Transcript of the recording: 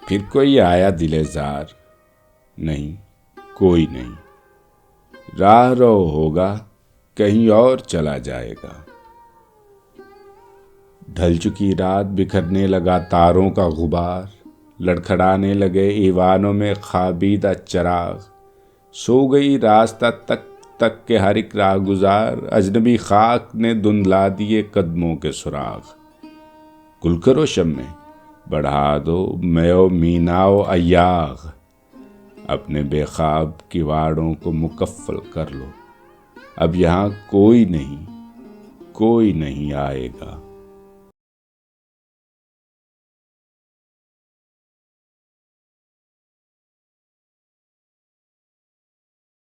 پھر کوئی آیا دل زار، نہیں کوئی نہیں، راہ رو ہوگا کہیں اور چلا جائے گا۔ ڈھل چکی رات، بکھرنے لگا تاروں کا غبار، لڑکھڑانے لگے ایوانوں میں خوابیدہ چراغ، سو گئی راستہ تک تک کے ہر ایک راہ گزار، اجنبی خاک نے دھندلا دیے قدموں کے سراغ۔ گل کرو شمع، بڑھا دو میو میناؤ ایاغ، اپنے بے خواب کواڑوں کو مکفل کر لو، اب یہاں کوئی نہیں آئے گا۔